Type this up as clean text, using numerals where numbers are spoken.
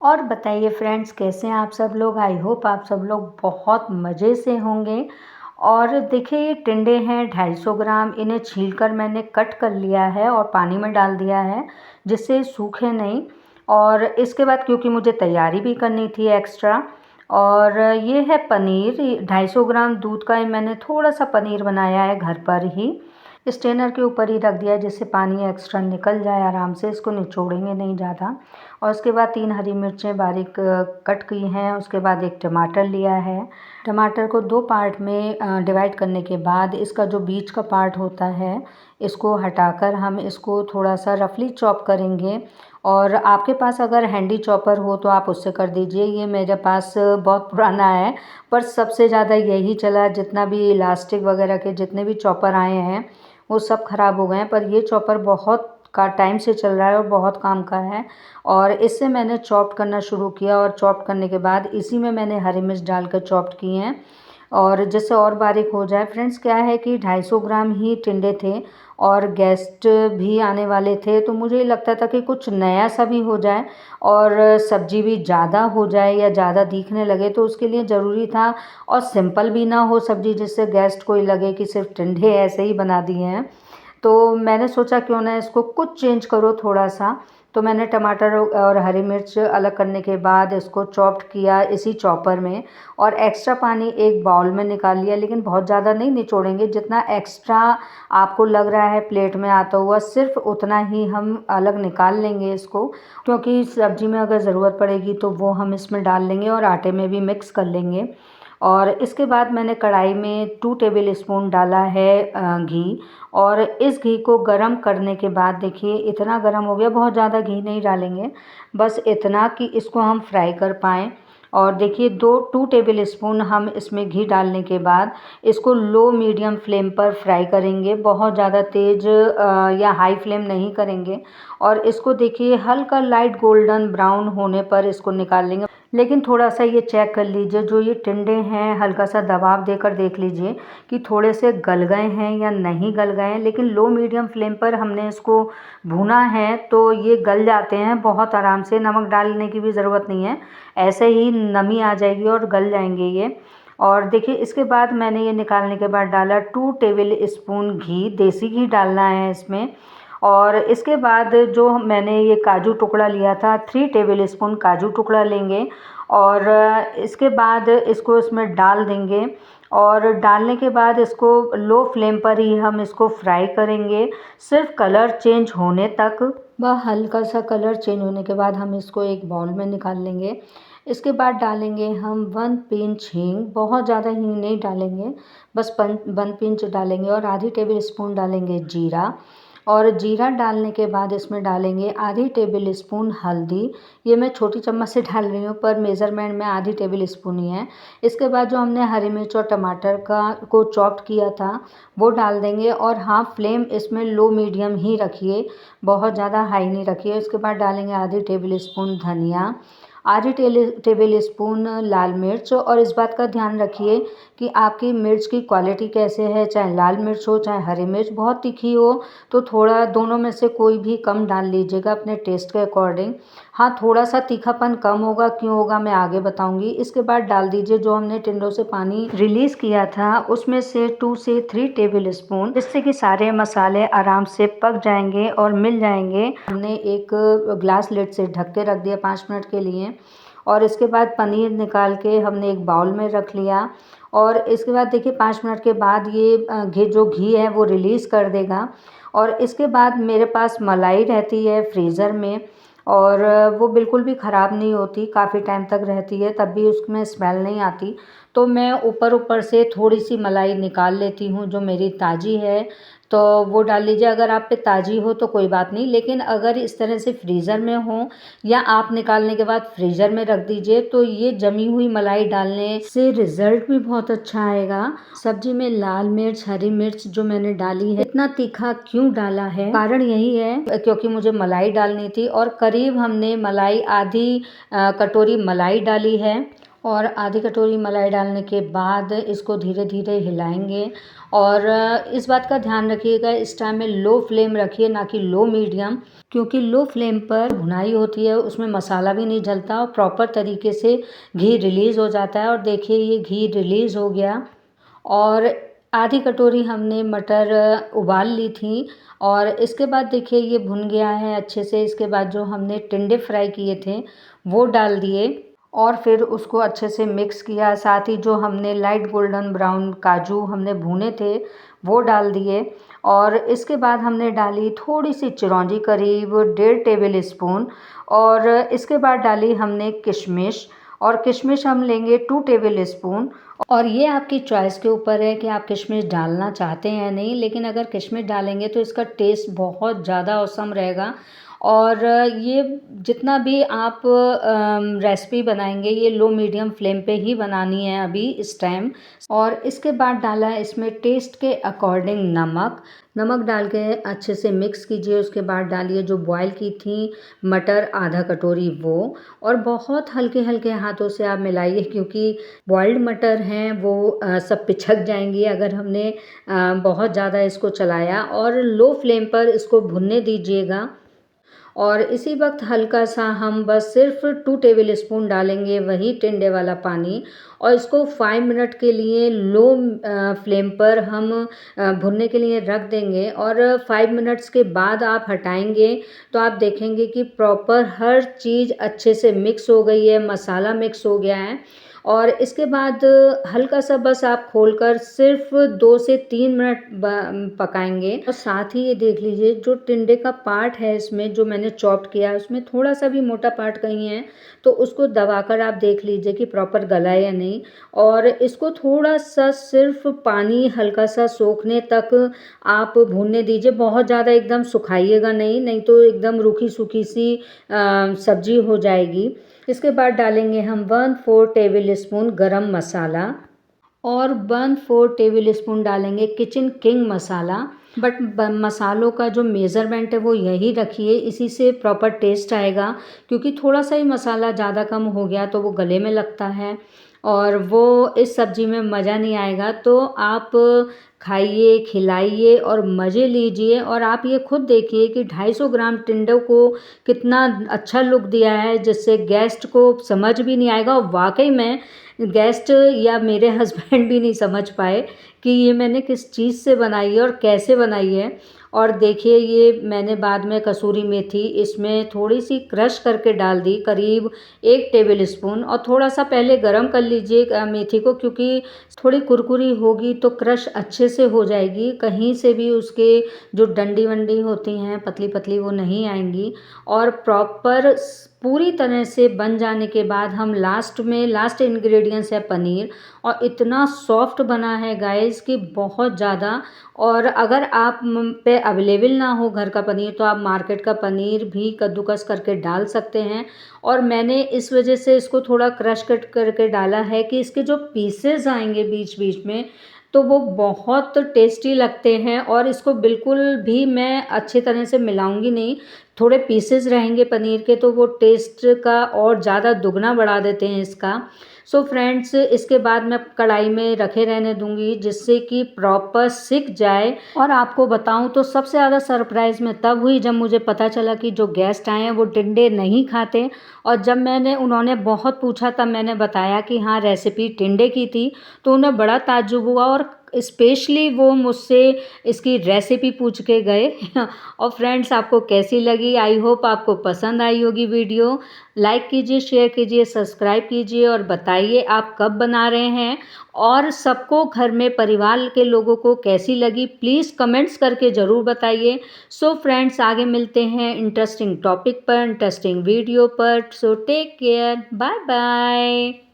और बताइए फ्रेंड्स, कैसे हैं आप सब लोग। आई होप आप सब लोग बहुत मज़े से होंगे। और देखिए, ये टिंडे हैं 250 ग्राम। इन्हें छीलकर मैंने कट कर लिया है और पानी में डाल दिया है जिससे सूखे नहीं। और इसके बाद क्योंकि मुझे तैयारी भी करनी थी एक्स्ट्रा। और ये है पनीर 250 ग्राम दूध का ही मैंने थोड़ा सा पनीर बनाया है घर पर ही। स्ट्रेनर के ऊपर ही रख दिया है जिससे पानी एक्स्ट्रा निकल जाए आराम से। इसको निचोड़ेंगे नहीं ज़्यादा। और उसके बाद 3 हरी मिर्चें बारीक कट की हैं। उसके बाद एक टमाटर लिया है। टमाटर को 2 पार्ट में डिवाइड करने के बाद इसका जो बीच का पार्ट होता है इसको हटाकर हम इसको थोड़ा सा रफली चॉप करेंगे। और आपके पास अगर हैंडी चॉपर हो तो आप उससे कर दीजिए। ये मेरे पास बहुत पुराना है, पर सबसे ज़्यादा यही चला। जितना भी इलास्टिक वगैरह के जितने भी चॉपर आए हैं वो सब ख़राब हो गए हैं, पर ये चॉपर बहुत का टाइम से चल रहा है और बहुत काम का है। और इससे मैंने चॉप करना शुरू किया और चॉप करने के बाद इसी में मैंने हरी मिर्च डालकर चॉप किए हैं और जिससे और बारीक हो जाए। फ्रेंड्स, क्या है कि 250 ग्राम ही टिंडे थे और गेस्ट भी आने वाले थे, तो मुझे लगता था कि कुछ नया सा भी हो जाए और सब्ज़ी भी ज़्यादा हो जाए या ज़्यादा दिखने लगे, तो उसके लिए ज़रूरी था। और सिंपल भी ना हो सब्ज़ी जिससे गेस्ट को ही लगे कि सिर्फ टिंडे ऐसे ही बना दिए हैं। तो मैंने सोचा क्यों ना इसको कुछ चेंज करो थोड़ा सा। तो मैंने टमाटर और हरी मिर्च अलग करने के बाद इसको चॉप्ड किया इसी चॉपर में। और एक्स्ट्रा पानी एक बाउल में निकाल लिया, लेकिन बहुत ज़्यादा नहीं निचोड़ेंगे। जितना एक्स्ट्रा आपको लग रहा है प्लेट में आता हुआ, सिर्फ उतना ही हम अलग निकाल लेंगे इसको, क्योंकि सब्ज़ी में अगर ज़रूरत पड़ेगी तो वो हम इसमें डाल लेंगे और आटे में भी मिक्स कर लेंगे। और इसके बाद मैंने कढ़ाई में 2 टेबल स्पून डाला है घी। और इस घी को गरम करने के बाद देखिए इतना गरम हो गया, बहुत ज़्यादा घी नहीं डालेंगे, बस इतना कि इसको हम फ्राई कर पाएँ। और देखिए 2 टेबल स्पून हम इसमें घी डालने के बाद इसको लो मीडियम फ्लेम पर फ्राई करेंगे। बहुत ज़्यादा तेज़ या हाई फ्लेम नहीं करेंगे। और इसको देखिए हल्का लाइट गोल्डन ब्राउन होने पर इसको निकाल लेंगे। लेकिन थोड़ा सा ये चेक कर लीजिए, जो ये टिंडे हैं हल्का सा दबाव देकर देख लीजिए कि थोड़े से गल गए हैं या नहीं गल गए हैं। लेकिन लो मीडियम फ्लेम पर हमने इसको भूना है तो ये गल जाते हैं बहुत आराम से। नमक डालने की भी ज़रूरत नहीं है, ऐसे ही नमी आ जाएगी और गल जाएंगे ये। और देखिए इसके बाद मैंने ये निकालने के बाद डाला 2 टेबल स्पून घी। देसी घी डालना है इसमें। और इसके बाद जो मैंने ये काजू टुकड़ा लिया था 3 टेबल स्पून काजू टुकड़ा लेंगे। और इसके बाद इसको इसमें डाल देंगे। और डालने के बाद इसको लो फ्लेम पर ही हम इसको फ्राई करेंगे, सिर्फ कलर चेंज होने तक। वह हल्का सा कलर चेंज होने के बाद हम इसको एक बाउल में निकाल लेंगे। इसके बाद डालेंगे हम 1 पिंच हींग। बहुत ज़्यादा हींग नहीं डालेंगे, बस 1 पिंच डालेंगे। और आधी टेबल स्पून डालेंगे जीरा। और जीरा डालने के बाद इसमें डालेंगे आधी टेबल स्पून हल्दी। ये मैं छोटी चम्मच से डाल रही हूँ, पर मेज़रमेंट में आधी टेबल स्पून ही है। इसके बाद जो हमने हरी मिर्च और टमाटर को चॉप्ड किया था वो डाल देंगे। और हाँ, फ्लेम इसमें लो मीडियम ही रखिए, बहुत ज़्यादा हाई नहीं रखिए। इसके बाद डालेंगे आधी टेबल स्पून धनिया, आधी टेबल स्पून लाल मिर्च। और इस बात का ध्यान रखिए कि आपकी मिर्च की क्वालिटी कैसे है, चाहे लाल मिर्च हो चाहे हरी मिर्च। बहुत तीखी हो तो थोड़ा दोनों में से कोई भी कम डाल लीजिएगा अपने टेस्ट के अकॉर्डिंग। हाँ, थोड़ा सा तीखापन कम होगा, क्यों होगा मैं आगे बताऊंगी। इसके बाद डाल दीजिए जो हमने टिंडों से पानी रिलीज़ किया था उसमें से 2 से 3 टेबल स्पून, जिससे कि सारे मसाले आराम से पक जाएंगे और मिल जाएंगे। हमने एक ग्लास लिड से ढक के रख दिया 5 मिनट के लिए। और इसके बाद पनीर निकाल के हमने एक बाउल में रख लिया। और इसके बाद देखिए 5 मिनट के बाद ये घी है वो रिलीज़ कर देगा। और इसके बाद मेरे पास मलाई रहती है फ्रीज़र में, और वो बिल्कुल भी ख़राब नहीं होती, काफ़ी टाइम तक रहती है, तब भी उसमें स्मेल नहीं आती। तो मैं ऊपर ऊपर से थोड़ी सी मलाई निकाल लेती हूँ जो मेरी ताज़ी है, तो वो डाल लीजिए। अगर आप पे ताज़ी हो तो कोई बात नहीं, लेकिन अगर इस तरह से फ्रीज़र में हो या आप निकालने के बाद फ्रीज़र में रख दीजिए तो ये जमी हुई मलाई डालने से रिज़ल्ट भी बहुत अच्छा आएगा। सब्जी में लाल मिर्च हरी मिर्च जो मैंने डाली है, इतना तीखा क्यों डाला है, कारण यही है क्योंकि मुझे मलाई डालनी थी। और करीब हमने मलाई आधी कटोरी मलाई डाली है। और आधी कटोरी मलाई डालने के बाद इसको धीरे धीरे हिलाएंगे। और इस बात का ध्यान रखिएगा, इस टाइम में लो फ्लेम रखिए, ना कि लो मीडियम, क्योंकि लो फ्लेम पर भुनाई होती है, उसमें मसाला भी नहीं जलता और प्रॉपर तरीके से घी रिलीज़ हो जाता है। और देखिए ये घी रिलीज़ हो गया। और आधी कटोरी हमने मटर उबाल ली थी। और इसके बाद देखिए ये भुन गया है अच्छे से। इसके बाद जो हमने टिंडे फ्राई किए थे वो डाल दिए और फिर उसको अच्छे से मिक्स किया। साथ ही जो हमने लाइट गोल्डन ब्राउन काजू हमने भुने थे वो डाल दिए। और इसके बाद हमने डाली थोड़ी सी चिरौंजी, करीब 1.5 टेबल स्पून। और इसके बाद डाली हमने किशमिश, और किशमिश हम लेंगे 2 टेबल स्पून। और ये आपकी चॉइस के ऊपर है कि आप किशमिश डालना चाहते हैं या नहीं, लेकिन अगर किशमिश डालेंगे तो इसका टेस्ट बहुत ज़्यादा औसम रहेगा। और ये जितना भी आप रेसिपी बनाएंगे ये लो मीडियम फ्लेम पे ही बनानी है अभी इस टाइम। और इसके बाद डाला है इसमें टेस्ट के अकॉर्डिंग नमक। नमक डाल के अच्छे से मिक्स कीजिए। उसके बाद डालिए जो बॉईल की थी मटर आधा कटोरी वो, और बहुत हल्के हल्के हाथों से आप मिलाइए, क्योंकि बॉइल्ड मटर हैं वो सब पिछक जाएंगी अगर हमने बहुत ज़्यादा इसको चलाया। और लो फ्लेम पर इसको भुनने दीजिएगा। और इसी वक्त हल्का सा हम बस सिर्फ 2 टेबल स्पून डालेंगे वही टिंडे वाला पानी, और इसको 5 मिनट के लिए लो फ्लेम पर हम भुनने के लिए रख देंगे। और 5 मिनट्स के बाद आप हटाएंगे तो आप देखेंगे कि प्रॉपर हर चीज़ अच्छे से मिक्स हो गई है, मसाला मिक्स हो गया है। और इसके बाद हल्का सा बस आप खोलकर सिर्फ 2 से 3 मिनट पकाएंगे। और साथ ही ये देख लीजिए जो टिंडे का पार्ट है इसमें जो मैंने चॉप्ड किया है उसमें थोड़ा सा भी मोटा पार्ट कहीं है तो उसको दबाकर आप देख लीजिए कि प्रॉपर गला है या नहीं। और इसको थोड़ा सा सिर्फ पानी हल्का सा सोखने तक आप भूनने दीजिए। बहुत ज़्यादा एकदम सुखाइएगा नहीं, नहीं तो एकदम रूखी सूखी सी सब्जी हो जाएगी। इसके बाद डालेंगे हम 1/4 टेबल स्पून गरम मसाला, और 1/4 टेबल स्पून डालेंगे किचन किंग मसाला। बट मसालों का जो मेज़रमेंट है वो यही रखिए, इसी से प्रॉपर टेस्ट आएगा, क्योंकि थोड़ा सा ही मसाला ज़्यादा कम हो गया तो वो गले में लगता है और वो इस सब्ज़ी में मज़ा नहीं आएगा। तो आप खाइए, खिलाइए और मज़े लीजिए। और आप ये खुद देखिए कि 250 ग्राम टिंडों को कितना अच्छा लुक दिया है, जिससे गेस्ट को समझ भी नहीं आएगा। और वाकई में गेस्ट या मेरे हस्बैंड भी नहीं समझ पाए कि ये मैंने किस चीज़ से बनाई है और कैसे बनाई है। और देखिए ये मैंने बाद में कसूरी मेथी इसमें थोड़ी सी क्रश करके डाल दी, करीब 1 टेबल स्पून। और थोड़ा सा पहले गरम कर लीजिए मेथी को, क्योंकि थोड़ी कुरकुरी होगी तो क्रश अच्छे से हो जाएगी, कहीं से भी उसके जो डंडी वंडी होती हैं पतली पतली वो नहीं आएंगी। और प्रॉपर पूरी तरह से बन जाने के बाद हम लास्ट इंग्रेडिएंट्स है पनीर, और इतना सॉफ्ट बना है गाइस कि बहुत ज़्यादा। और अगर आप पे अवेलेबल ना हो घर का पनीर तो आप मार्केट का पनीर भी कद्दूकस करके डाल सकते हैं। और मैंने इस वजह से इसको थोड़ा क्रश कट करके डाला है कि इसके जो पीसेस आएंगे बीच बीच में तो वो बहुत टेस्टी लगते हैं। और इसको बिल्कुल भी मैं अच्छी तरह से मिलाऊंगी नहीं, थोड़े पीसेस रहेंगे पनीर के तो वो टेस्ट का और ज़्यादा दुगना बढ़ा देते हैं इसका। सो फ्रेंड्स इसके बाद मैं कढ़ाई में रखे रहने दूंगी जिससे कि प्रॉपर सिक जाए। और आपको बताऊं तो सबसे ज़्यादा सरप्राइज़ मैं तब हुई जब मुझे पता चला कि जो गेस्ट आए हैं वो टिंडे नहीं खाते। और जब उन्होंने बहुत पूछा तब मैंने बताया कि हाँ रेसिपी टिंडे की थी, तो उन्हें बड़ा ताज्जुब हुआ और स्पेशली वो मुझसे इसकी रेसिपी पूछ के गए। और फ्रेंड्स आपको कैसी लगी, आई होप आपको पसंद आई होगी वीडियो। लाइक कीजिए, शेयर कीजिए, सब्सक्राइब कीजिए और बताइए आप कब बना रहे हैं और सबको घर में परिवार के लोगों को कैसी लगी प्लीज़ कमेंट्स करके ज़रूर बताइए। सो फ्रेंड्स आगे मिलते हैं इंटरेस्टिंग टॉपिक पर, इंटरेस्टिंग वीडियो पर। So take care, bye bye.